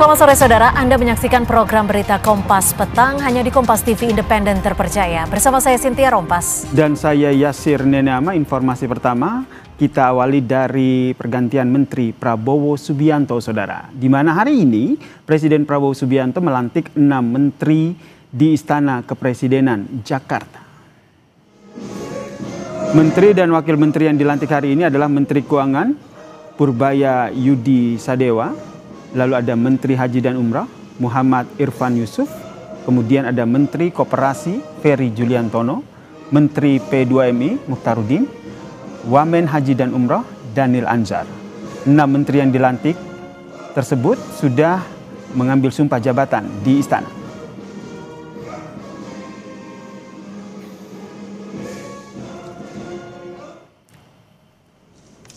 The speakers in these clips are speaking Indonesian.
Selamat sore saudara, Anda menyaksikan program berita Kompas Petang hanya di Kompas TV Independen Terpercaya. Bersama saya Cynthia Rompas. Dan saya Yasir Nenama. Informasi pertama kita awali dari pergantian Menteri Prabowo Subianto saudara. Di mana hari ini Presiden Prabowo Subianto melantik 6 menteri di Istana Kepresidenan Jakarta. Menteri dan wakil menteri yang dilantik hari ini adalah Menteri Keuangan Purbaya Yudi Sadewa. Lalu ada Menteri Haji dan Umrah Muhammad Irfan Yusuf, kemudian ada Menteri Koperasi Ferry Juliantono, Menteri P2MI Mukhtarudin, Wamen Haji dan Umrah Daniel Anzar. 6 menteri yang dilantik tersebut sudah mengambil sumpah jabatan di istana.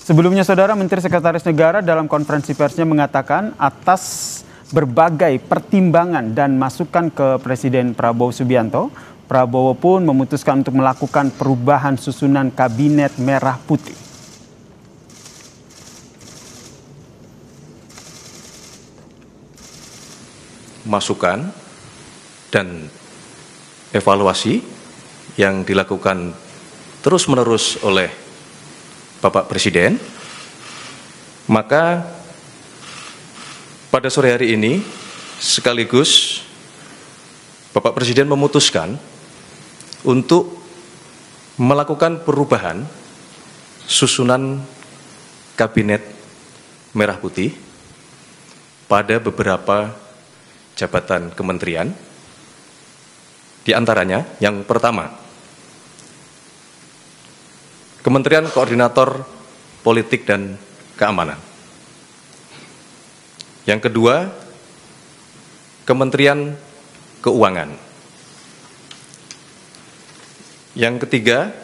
Sebelumnya saudara, Menteri Sekretaris Negara dalam konferensi persnya mengatakan atas berbagai pertimbangan dan masukan ke Presiden Prabowo Subianto, Prabowo pun memutuskan untuk melakukan perubahan susunan Kabinet Merah Putih. Masukan dan evaluasi yang dilakukan terus-menerus oleh Bapak Presiden, maka pada sore hari ini sekaligus Bapak Presiden memutuskan untuk melakukan perubahan susunan Kabinet Merah Putih pada beberapa jabatan kementerian. Di antaranya yang pertama, Kementerian Koordinator Politik dan Keamanan. Yang kedua, Kementerian Keuangan. Yang ketiga,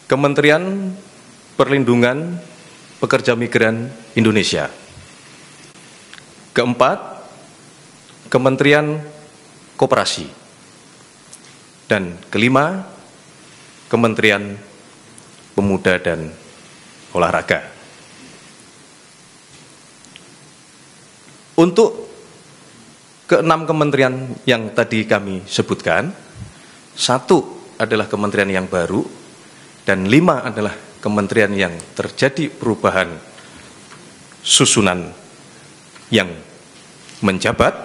Kementerian Perlindungan Pekerja Migran Indonesia. Keempat, Kementerian Koperasi. Dan kelima, Kementerian Pemuda dan Olahraga. Untuk ke-6 kementerian yang tadi kami sebutkan, 1 adalah kementerian yang baru dan 5 adalah kementerian yang terjadi perubahan susunan yang menjabat,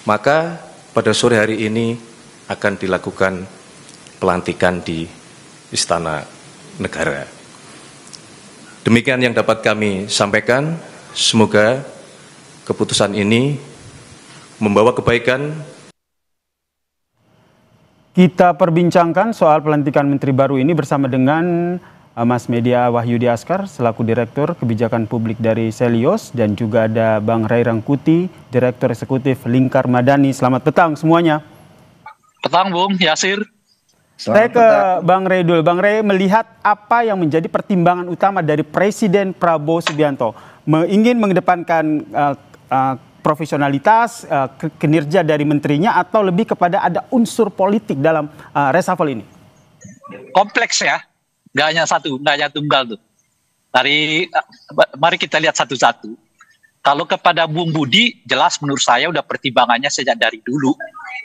maka pada sore hari ini akan dilakukan pelantikan di Istana Negara. Demikian yang dapat kami sampaikan. Semoga keputusan ini membawa kebaikan. Kita perbincangkan soal pelantikan menteri baru ini bersama dengan Mas Media Wahyudi Askar selaku Direktur Kebijakan Publik dari Selios, dan juga ada Bang Ray Rangkuti, Direktur Eksekutif Lingkar Madani. Selamat petang semuanya. Petang Bung Yasir. Saya ke Bang Ray dulu. Bang Ray, melihat apa yang menjadi pertimbangan utama dari Presiden Prabowo Subianto ingin mengedepankan profesionalitas, kinerja dari menterinya, atau lebih kepada ada unsur politik dalam reshuffle ini? Kompleks ya, nggak hanya satu, nggak hanya tunggal tuh. Mari kita lihat satu-satu. Kalau kepada Bung Budi, jelas menurut saya udah pertimbangannya sejak dari dulu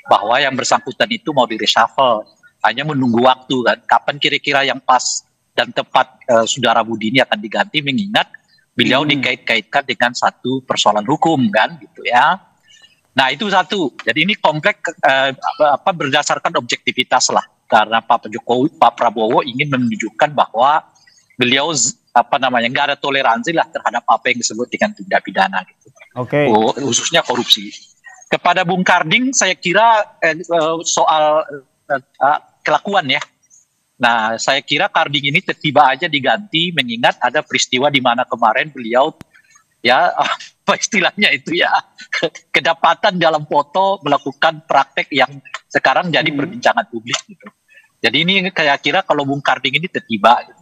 bahwa yang bersangkutan itu mau di reshuffle. Hanya menunggu waktu kan, kapan kira-kira yang pas dan tepat Saudara Budi ini akan diganti, mengingat beliau dikait-kaitkan dengan satu persoalan hukum kan, gitu ya. Nah itu satu. Jadi ini kompleks berdasarkan objektivitas lah, karena Pak Prabowo ingin menunjukkan bahwa beliau nggak ada toleransi lah terhadap apa yang disebut dengan tindak pidana gitu. Oke. Khususnya korupsi. Kepada Bung Karding saya kira soal kelakuan ya. Nah, saya kira Karding ini tiba aja diganti mengingat ada peristiwa di mana kemarin beliau ya apa istilahnya itu ya kedapatan dalam foto melakukan praktek yang sekarang jadi perbincangan publik gitu. Jadi ini saya kira kalau Bung Karding ini tertiba. Gitu.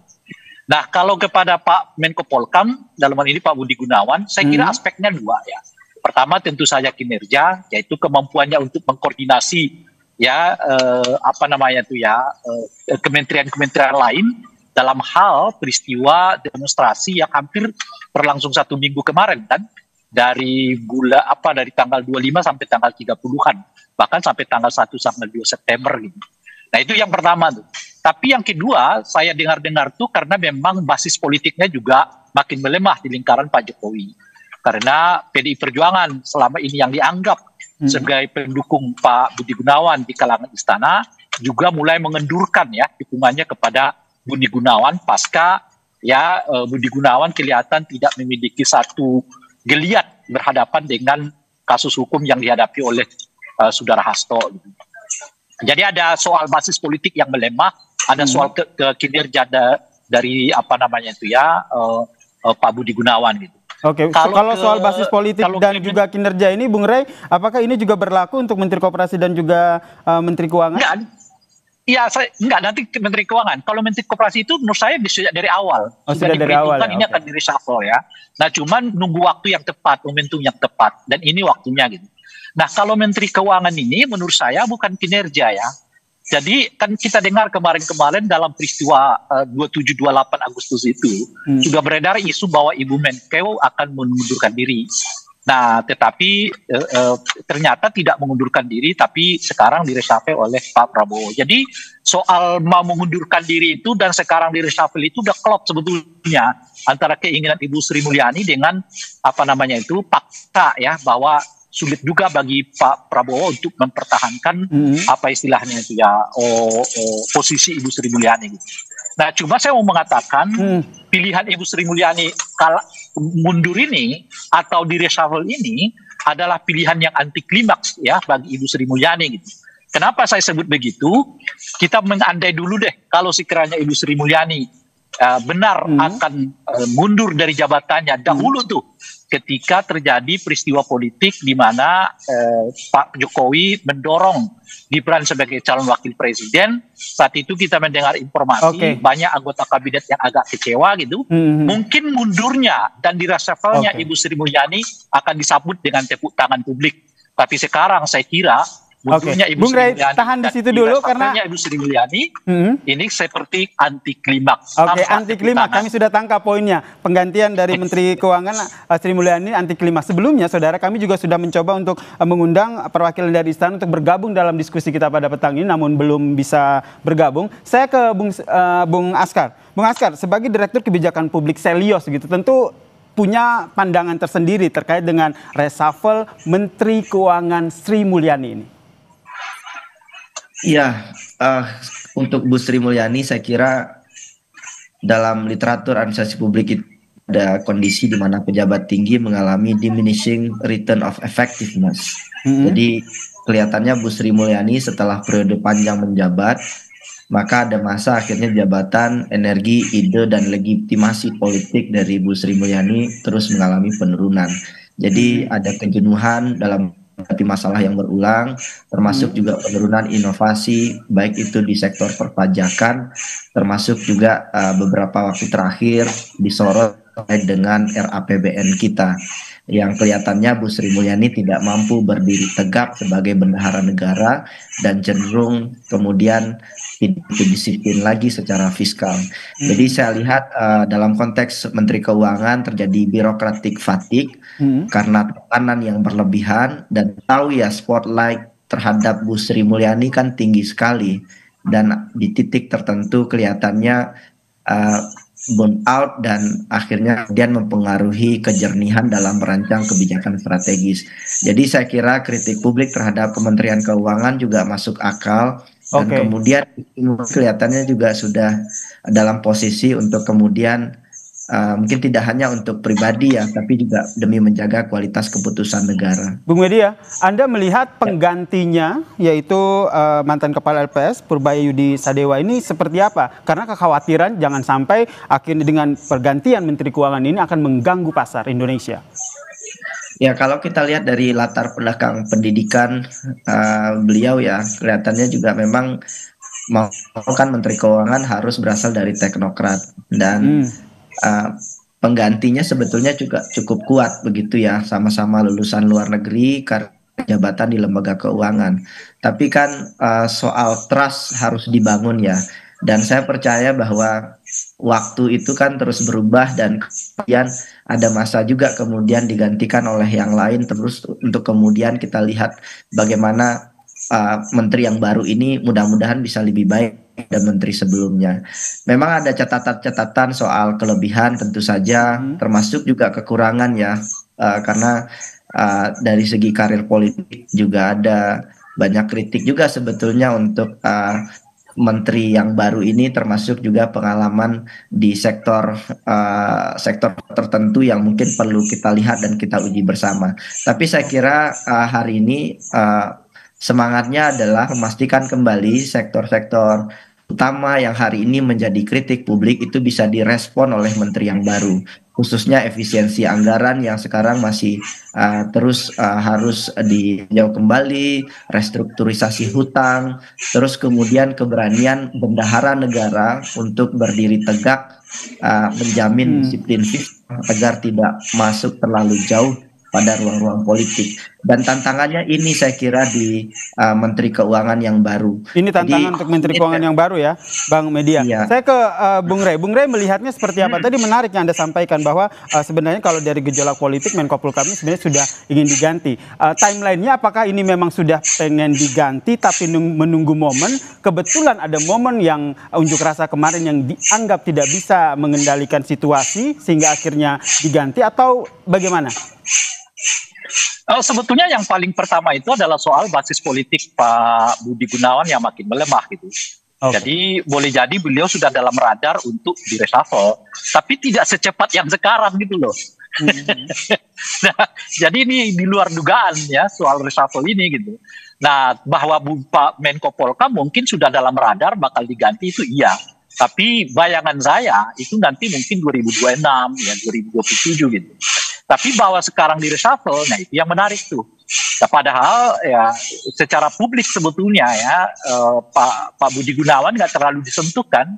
Nah, kalau kepada Pak Menko Polkam dalam hal ini Pak Budi Gunawan, saya kira aspeknya dua ya. Pertama tentu saja kinerja, yaitu kemampuannya untuk mengkoordinasi ya kementerian-kementerian lain dalam hal peristiwa demonstrasi yang hampir berlangsung 1 minggu kemarin kan, dari dari tanggal 25 sampai tanggal 30-an, bahkan sampai tanggal 1 sampai 2 September gitu. Nah, itu yang pertama tuh. Tapi yang kedua, saya dengar-dengar tuh karena memang basis politiknya juga makin melemah di lingkaran Pak Jokowi. Karena PDI Perjuangan selama ini yang dianggap sebagai pendukung Pak Budi Gunawan di kalangan istana juga mulai mengendurkan ya dukungannya kepada Budi Gunawan pasca Budi Gunawan kelihatan tidak memiliki satu geliat berhadapan dengan kasus hukum yang dihadapi oleh saudara Hasto. Jadi ada soal basis politik yang melemah, ada soal kinerja dari Pak Budi Gunawan gitu. Oke, kalau soal basis politik dan juga kinerja ini, Bung Rey, apakah ini juga berlaku untuk Menteri Koperasi dan juga Menteri Keuangan? Enggak, nanti Menteri Keuangan. Kalau Menteri Koperasi itu menurut saya sejak dari awal. Sudah dari awal ya? Ini akan di-reshuffle ya. Nah, cuman nunggu waktu yang tepat, momentum yang tepat. Dan ini waktunya gitu. Nah, kalau Menteri Keuangan ini menurut saya bukan kinerja ya. Jadi kan kita dengar kemarin-kemarin dalam peristiwa 27-28 Agustus itu sudah beredar isu bahwa Ibu Menkeu akan mengundurkan diri. Nah, tetapi ternyata tidak mengundurkan diri, tapi sekarang direshuffle oleh Pak Prabowo. Jadi soal mau mengundurkan diri itu dan sekarang direshuffle itu udah klop sebetulnya antara keinginan Ibu Sri Mulyani dengan fakta ya bahwa sulit juga bagi Pak Prabowo untuk mempertahankan posisi Ibu Sri Mulyani. Gitu. Nah, cuma saya mau mengatakan pilihan Ibu Sri Mulyani kalau mundur ini atau di reshuffle ini adalah pilihan yang anti klimaks ya bagi Ibu Sri Mulyani. Gitu. Kenapa saya sebut begitu? Kita mengandai dulu deh kalau sekiranya Ibu Sri Mulyani benar akan mundur dari jabatannya dahulu tuh ketika terjadi peristiwa politik di mana Pak Jokowi mendorong Gibran sebagai calon wakil presiden. Saat itu kita mendengar informasi banyak anggota kabinet yang agak kecewa gitu. Mungkin mundurnya dan dirasafalnya Ibu Sri Mulyani akan disambut dengan tepuk tangan publik. Tapi sekarang saya kira mundurnya Ibu Sri Mulyani tahan di situ dulu karena Ibu Sri Mulyani ini seperti anti klimaks. Anti klimaks. Kami sudah tangkap poinnya. Penggantian dari Menteri Keuangan Sri Mulyani anti klimaks. Sebelumnya, saudara, kami juga sudah mencoba untuk mengundang perwakilan dari istana untuk bergabung dalam diskusi kita pada petang ini, namun belum bisa bergabung. Saya ke Bung Askar. Bung Askar, sebagai Direktur Kebijakan Publik Selios gitu, tentu punya pandangan tersendiri terkait dengan reshuffle Menteri Keuangan Sri Mulyani ini. Iya, untuk Bu Sri Mulyani saya kira dalam literatur administrasi publik itu ada kondisi di mana pejabat tinggi mengalami diminishing return of effectiveness. Jadi kelihatannya Bu Sri Mulyani setelah periode panjang menjabat, maka ada masa akhirnya jabatan, energi, ide, dan legitimasi politik dari Bu Sri Mulyani terus mengalami penurunan. Jadi ada kejenuhan dalam menghadapi masalah yang berulang, termasuk juga penurunan inovasi, baik itu di sektor perpajakan, termasuk juga beberapa waktu terakhir disorot dengan RAPBN kita, yang kelihatannya Bu Sri Mulyani tidak mampu berdiri tegak sebagai bendahara negara dan cenderung kemudian tidak disiplin lagi secara fiskal. Jadi saya lihat dalam konteks Menteri Keuangan terjadi birokratik fatigue karena tekanan yang berlebihan, dan tahu ya spotlight terhadap Bu Sri Mulyani kan tinggi sekali, dan di titik tertentu kelihatannya burn out dan akhirnya kemudian mempengaruhi kejernihan dalam merancang kebijakan strategis. Jadi saya kira kritik publik terhadap Kementerian Keuangan juga masuk akal, dan kemudian kelihatannya juga sudah dalam posisi untuk kemudian mungkin tidak hanya untuk pribadi ya, tapi juga demi menjaga kualitas keputusan negara. Bung Media, Anda melihat penggantinya yaitu mantan Kepala LPS Purbaya Yudi Sadewa ini seperti apa? Karena kekhawatiran jangan sampai akhirnya dengan pergantian Menteri Keuangan ini akan mengganggu pasar Indonesia. Ya, kalau kita lihat dari latar belakang pendidikan beliau ya, kelihatannya juga memang mau kan Menteri Keuangan harus berasal dari teknokrat, dan penggantinya sebetulnya juga cukup kuat begitu ya, sama-sama lulusan luar negeri karena jabatan di lembaga keuangan. Tapi kan soal trust harus dibangun ya, dan saya percaya bahwa waktu itu kan terus berubah dan kemudian ada masa juga kemudian digantikan oleh yang lain terus untuk kemudian kita lihat bagaimana menteri yang baru ini mudah-mudahan bisa lebih baik dari menteri sebelumnya. Memang ada catatan-catatan soal kelebihan tentu saja, termasuk juga kekurangan ya, karena dari segi karir politik juga ada banyak kritik juga sebetulnya untuk menteri yang baru ini, termasuk juga pengalaman di sektor tertentu yang mungkin perlu kita lihat dan kita uji bersama. Tapi saya kira hari ini semangatnya adalah memastikan kembali sektor-sektor utama yang hari ini menjadi kritik publik itu bisa direspon oleh menteri yang baru, khususnya efisiensi anggaran yang sekarang masih terus harus ditinjau kembali, restrukturisasi hutang, terus kemudian keberanian bendahara negara untuk berdiri tegak menjamin disiplin fiskal agar tidak masuk terlalu jauh pada ruang-ruang politik. Dan tantangannya ini saya kira di Menteri Keuangan yang baru. Ini tantangan untuk Menteri Keuangan yang baru ya, Bang Media. Iya. Saya ke Bung Rey. Bung Rey melihatnya seperti apa? Tadi menarik yang Anda sampaikan bahwa sebenarnya kalau dari gejolak politik Menko Polhukam ini sebenarnya sudah ingin diganti. Timelinenya apakah ini memang sudah pengen diganti tapi menunggu momen? Kebetulan ada momen yang unjuk rasa kemarin yang dianggap tidak bisa mengendalikan situasi sehingga akhirnya diganti atau bagaimana? Sebetulnya yang paling pertama itu adalah soal basis politik Pak Budi Gunawan yang makin melemah gitu. Okay. Jadi boleh jadi beliau sudah dalam radar untuk di reshuffle, tapi tidak secepat yang sekarang gitu loh. Nah, jadi ini di luar dugaan ya soal reshuffle ini gitu. Nah, bahwa Pak Menko Polhukam mungkin sudah dalam radar bakal diganti itu iya. Tapi bayangan saya itu nanti mungkin 2026 ya 2027 gitu. Tapi bahwa sekarang di reshuffle, nah itu yang menarik tuh. Nah, padahal ya secara publik sebetulnya ya Pak Budi Gunawan nggak terlalu disentuh kan.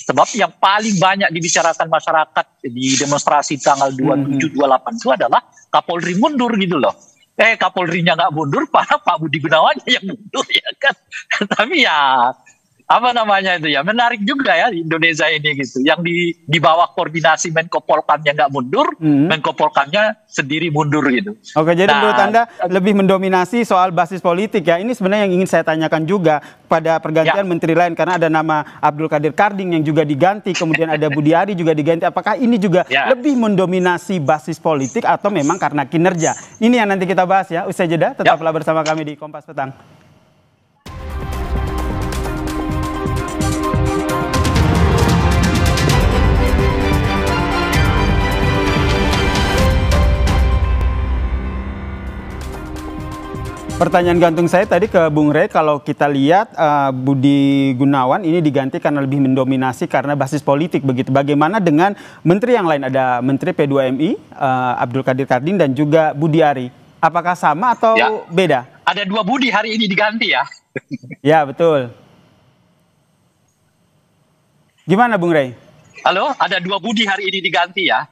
Sebab yang paling banyak dibicarakan masyarakat di demonstrasi tanggal 27-28 itu adalah Kapolri mundur gitu loh. Kapolrinya nggak mundur, padahal Pak Budi Gunawan yang mundur ya kan. Tapi ya apa namanya itu ya menarik juga ya di Indonesia ini gitu. Yang di bawah koordinasi Menko Polhukamnya nggak mundur, Menko Polhukamnya sendiri mundur gitu. Oke, jadi menurut Anda lebih mendominasi soal basis politik ya. Ini sebenarnya yang ingin saya tanyakan juga pada pergantian menteri lain karena ada nama Abdul Qadir Karding yang juga diganti, kemudian ada Budi Ari juga diganti. Apakah ini juga lebih mendominasi basis politik atau memang karena kinerja? Ini yang nanti kita bahas ya. Usai jeda, tetaplah bersama kami di Kompas Petang. Pertanyaan gantung saya tadi ke Bung Rey, kalau kita lihat Budi Gunawan ini diganti karena lebih mendominasi karena basis politik begitu. Bagaimana dengan menteri yang lain? Ada Menteri P2MI, Abdul Qadir Karding dan juga Budi Ari. Apakah sama atau beda? Ada 2 Budi hari ini diganti ya. Ya, betul. Gimana Bung Rey? Halo, ada 2 Budi hari ini diganti ya.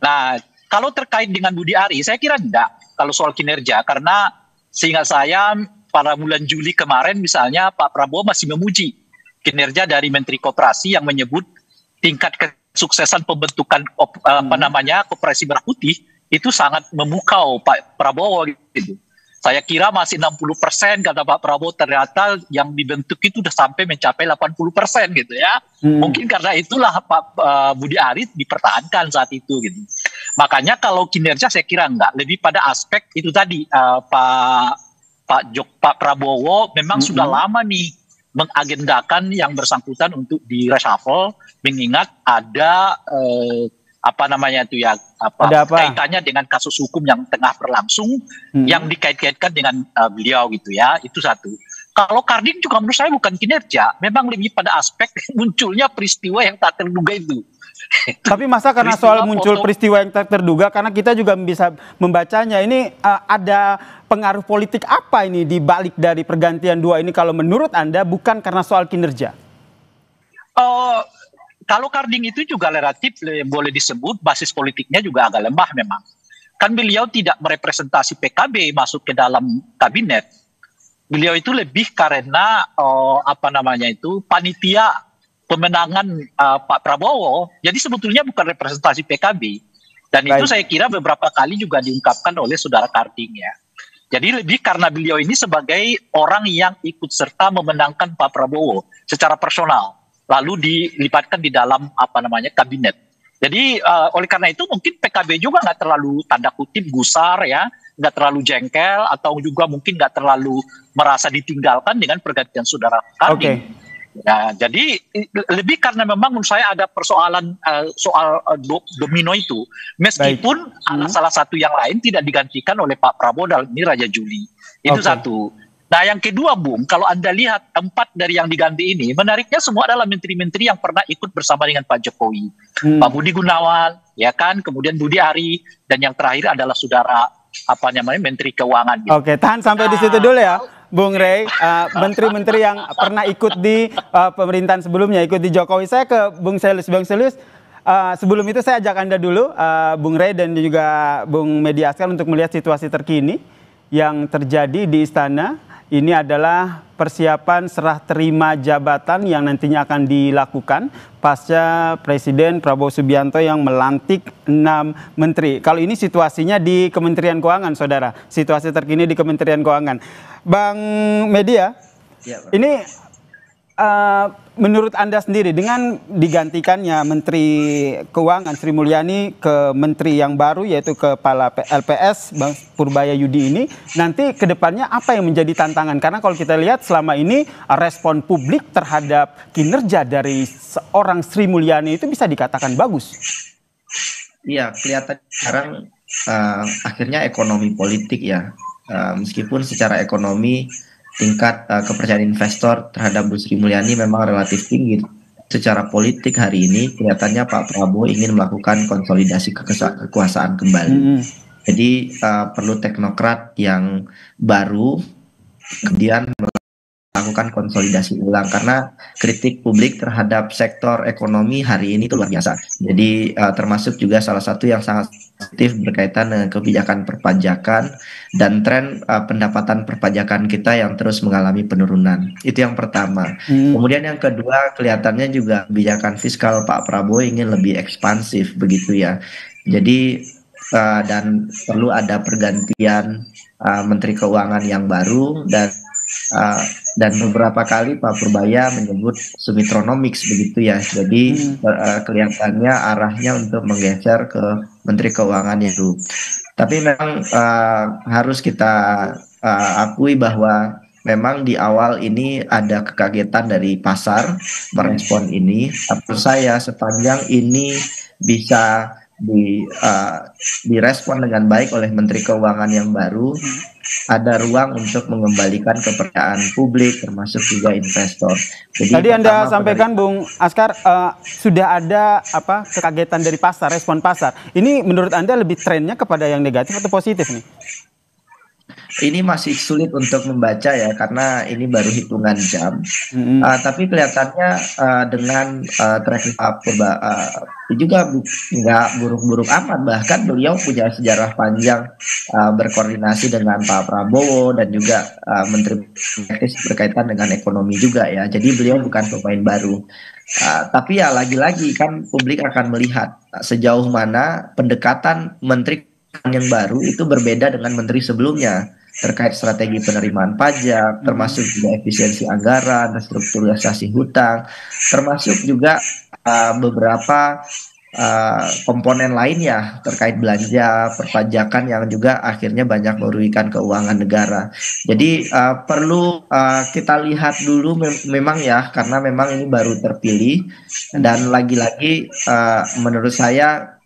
Nah, kalau terkait dengan Budi Ari, saya kira enggak. Kalau soal kinerja, karena seingat saya pada bulan Juli kemarin misalnya Pak Prabowo masih memuji kinerja dari Menteri Koperasi yang menyebut tingkat kesuksesan pembentukan Koperasi Merah Putih itu sangat memukau Pak Prabowo gitu. Saya kira masih 60% kata Pak Prabowo, ternyata yang dibentuk itu sudah sampai mencapai 80% gitu ya. Mungkin karena itulah Pak Budi Ari dipertahankan saat itu gitu. Makanya kalau kinerja saya kira enggak, lebih pada aspek itu tadi Pak Prabowo memang sudah lama nih mengagendakan yang bersangkutan untuk di reshuffle, mengingat ada kaitannya dengan kasus hukum yang tengah berlangsung yang dikait-kaitkan dengan beliau gitu ya. Itu satu. Kalau Karding juga menurut saya bukan kinerja, memang lebih pada aspek munculnya peristiwa yang tak terduga itu. Tapi masa karena soal muncul peristiwa yang tak terduga, karena kita juga bisa membacanya ini ada pengaruh politik apa ini di balik dari pergantian 2 ini kalau menurut Anda bukan karena soal kinerja? Kalau Karding itu juga relatif boleh disebut basis politiknya juga agak lemah memang. Kan beliau tidak merepresentasi PKB masuk ke dalam kabinet. Beliau itu lebih karena panitia pemenangan Pak Prabowo, jadi sebetulnya bukan representasi PKB. Dan itu saya kira beberapa kali juga diungkapkan oleh saudara Karding ya. Jadi lebih karena beliau ini sebagai orang yang ikut serta memenangkan Pak Prabowo secara personal, lalu dilibatkan di dalam kabinet. Jadi oleh karena itu mungkin PKB juga nggak terlalu tanda kutip gusar ya, nggak terlalu jengkel atau juga mungkin nggak terlalu merasa ditinggalkan dengan pergantian saudara Karding. Ya, jadi lebih karena memang menurut saya ada persoalan soal domino itu, meskipun salah satu yang lain tidak digantikan oleh Pak Prabowo dalam ini Raja Juli. Itu satu. Nah yang kedua Bung, kalau Anda lihat 4 dari yang diganti ini, menariknya semua adalah menteri-menteri yang pernah ikut bersama dengan Pak Jokowi. Pak Budi Gunawan, ya kan, kemudian Budi Ari, dan yang terakhir adalah saudara Menteri Keuangan. Gitu. Oke, tahan sampai di situ dulu ya. Bung Rey, menteri-menteri yang pernah ikut di pemerintahan sebelumnya, ikut di Jokowi. Saya ke Bung Selus. Bung Selus, sebelum itu saya ajak Anda dulu, Bung Rey dan juga Bung Medi Askar untuk melihat situasi terkini yang terjadi di Istana. Ini adalah persiapan serah terima jabatan yang nantinya akan dilakukan pasca Presiden Prabowo Subianto yang melantik 6 menteri. Kalau ini situasinya di Kementerian Keuangan, saudara. Situasi terkini di Kementerian Keuangan. Bang Media, ini menurut Anda sendiri dengan digantikannya Menteri Keuangan Sri Mulyani ke Menteri yang baru yaitu Kepala LPS Bang Purbaya Yudi ini, nanti kedepannya apa yang menjadi tantangan? Karena kalau kita lihat selama ini respon publik terhadap kinerja dari seorang Sri Mulyani itu bisa dikatakan bagus. Iya, kelihatan sekarang akhirnya ekonomi politik ya, meskipun secara ekonomi tingkat kepercayaan investor terhadap Bu Sri Mulyani memang relatif tinggi. Secara politik hari ini kelihatannya Pak Prabowo ingin melakukan konsolidasi kekuasaan kembali. Jadi perlu teknokrat yang baru kemudian melakukan konsolidasi ulang, karena kritik publik terhadap sektor ekonomi hari ini itu luar biasa. Jadi termasuk juga salah satu yang sangat positif berkaitan dengan kebijakan perpajakan dan tren pendapatan perpajakan kita yang terus mengalami penurunan. Itu yang pertama. Kemudian yang kedua, kelihatannya juga kebijakan fiskal Pak Prabowo ingin lebih ekspansif begitu ya. Jadi dan perlu ada pergantian Menteri Keuangan yang baru, dan beberapa kali Pak Purbaya menyebut Sumitronomics begitu ya. Jadi kelihatannya arahnya untuk menggeser ke Menteri Keuangan itu. Tapi memang harus kita akui bahwa memang di awal ini ada kekagetan dari pasar merespon ini. Menurut saya sepanjang ini bisa direspon dengan baik oleh Menteri Keuangan yang baru, ada ruang untuk mengembalikan kepercayaan publik termasuk juga investor. Jadi tadi Anda sampaikan Bung Askar sudah ada kekagetan dari pasar, respon pasar. Ini menurut Anda lebih trennya kepada yang negatif atau positif nih? Ini masih sulit untuk membaca ya, karena ini baru hitungan jam. Tapi kelihatannya dengan track juga nggak buruk-buruk amat. Bahkan beliau punya sejarah panjang berkoordinasi dengan Pak Prabowo dan juga Menteri teknis berkaitan dengan ekonomi juga ya. Jadi beliau bukan pemain baru. Tapi ya lagi-lagi kan publik akan melihat sejauh mana pendekatan Menteri yang baru itu berbeda dengan menteri sebelumnya terkait strategi penerimaan pajak, termasuk juga efisiensi anggaran, restrukturisasi hutang, termasuk juga beberapa komponen lainnya terkait belanja perpajakan yang juga akhirnya banyak merugikan keuangan negara. Jadi perlu kita lihat dulu memang ya, karena memang ini baru terpilih, dan lagi-lagi menurut saya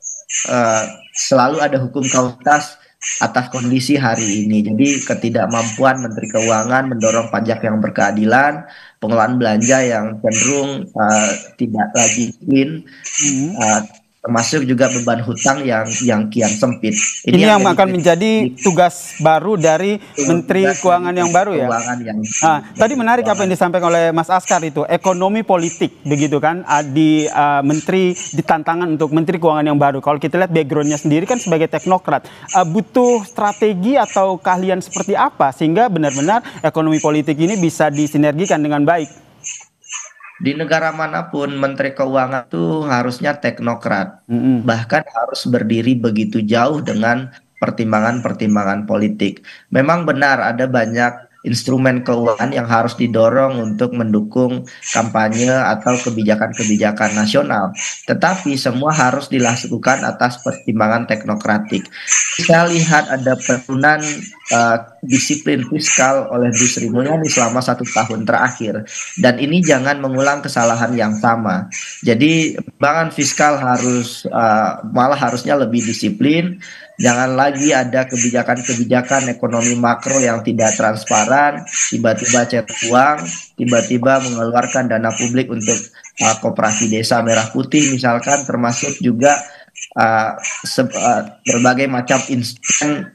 selalu ada hukum kautas atas kondisi hari ini. Jadi ketidakmampuan Menteri Keuangan mendorong pajak yang berkeadilan, pengelolaan belanja yang cenderung tidak lagi clean, termasuk juga beban hutang yang kian sempit. Ini yang akan menjadi tugas baru dari Menteri Keuangan yang baru ya. Tadi menarik apa yang disampaikan oleh Mas Askar itu, ekonomi politik begitu kan, di Menteri ditantangan untuk Menteri Keuangan yang baru. Kalau kita lihat backgroundnya sendiri kan sebagai teknokrat, butuh strategi atau keahlian seperti apa sehingga benar-benar ekonomi politik ini bisa disinergikan dengan baik? di negara manapun Menteri Keuangan itu harusnya teknokrat, bahkan harus berdiri begitu jauh dengan pertimbangan-pertimbangan politik. Memang benar ada banyak instrumen keuangan yang harus didorong untuk mendukung kampanye atau kebijakan-kebijakan nasional. Tetapi semua harus dilakukan atas pertimbangan teknokratik. Kita lihat ada penurunan disiplin fiskal oleh Bu Sri Mulyani selama 1 tahun terakhir. Dan ini jangan mengulang kesalahan yang sama. Jadi pertimbangan fiskal harus malah harusnya lebih disiplin. Jangan lagi ada kebijakan-kebijakan ekonomi makro yang tidak transparan, tiba-tiba cetak uang, tiba-tiba mengeluarkan dana publik untuk koperasi desa merah putih misalkan, termasuk juga berbagai macam instrumen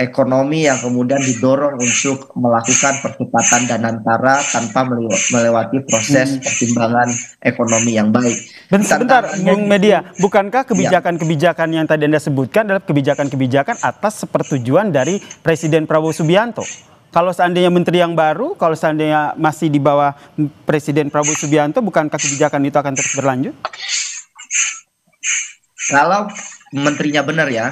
ekonomi yang kemudian didorong untuk melakukan percepatan danantara tanpa melewati proses pertimbangan ekonomi yang baik. Sebentar, Bung Media, bukankah kebijakan-kebijakan yang tadi Anda sebutkan adalah kebijakan-kebijakan atas sepersetujuan dari Presiden Prabowo Subianto? Kalau seandainya menteri yang baru, kalau seandainya masih di bawah Presiden Prabowo Subianto, bukankah kebijakan itu akan terus berlanjut? Kalau menterinya benar ya,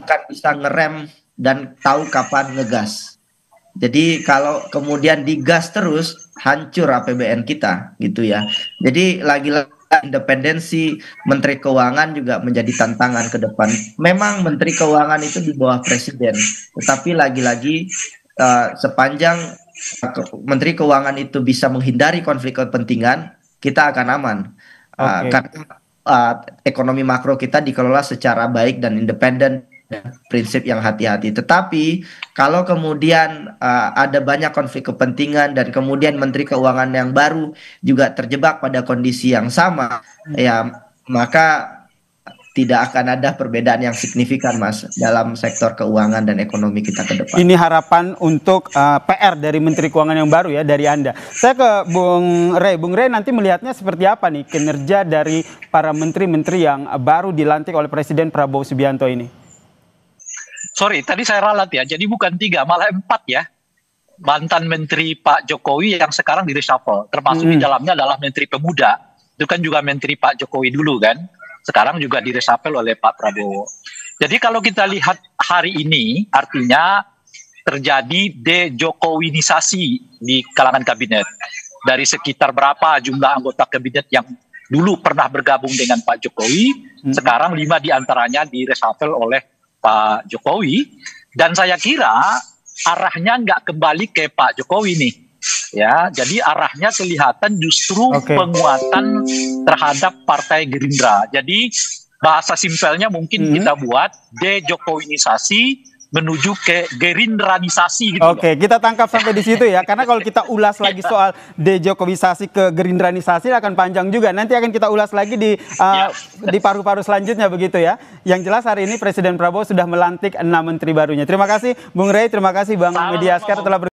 kan bisa ngerem dan tahu kapan ngegas. Jadi kalau kemudian digas terus, hancur APBN kita gitu ya. Jadi lagi-lagi independensi Menteri Keuangan juga menjadi tantangan ke depan. Memang Menteri Keuangan itu di bawah Presiden, tetapi lagi-lagi sepanjang Menteri Keuangan itu bisa menghindari konflik kepentingan, kita akan aman. Karena ekonomi makro kita dikelola secara baik dan independen, prinsip yang hati-hati. Tetapi kalau kemudian ada banyak konflik kepentingan dan kemudian Menteri Keuangan yang baru juga terjebak pada kondisi yang sama, ya maka tidak akan ada perbedaan yang signifikan, Mas, dalam sektor keuangan dan ekonomi kita ke depan. Ini harapan untuk PR dari Menteri Keuangan yang baru ya, dari Anda. Saya ke Bung Rey. Bung Rey nanti melihatnya seperti apa nih kinerja dari para menteri-menteri yang baru dilantik oleh Presiden Prabowo Subianto ini? Sorry, tadi saya ralat ya, jadi bukan 3, malah 4 ya. Mantan Menteri Pak Jokowi yang sekarang di reshuffle, termasuk di dalamnya adalah Menteri Pemuda. Itu kan juga Menteri Pak Jokowi dulu kan. Sekarang juga diresapel oleh Pak Prabowo. Jadi kalau kita lihat hari ini, artinya terjadi de-Jokowinisasi di kalangan kabinet. Dari sekitar berapa jumlah anggota kabinet yang dulu pernah bergabung dengan Pak Jokowi, sekarang 5 diantaranya diresapel oleh Pak Jokowi. Dan saya kira arahnya nggak kembali ke Pak Jokowi nih. Ya, jadi arahnya kelihatan justru penguatan terhadap Partai Gerindra. Jadi bahasa simpelnya mungkin kita buat de-Jokowinisasi menuju ke gerindranisasi gitu. Oke, kita tangkap sampai di situ ya. Karena kalau kita ulas lagi soal de-Jokowisasi ke gerindranisasi akan panjang juga. Nanti akan kita ulas lagi di paru-paru selanjutnya begitu ya. Yang jelas hari ini Presiden Prabowo sudah melantik 6 menteri barunya. Terima kasih Bung Rey, terima kasih Bang Media Askar telah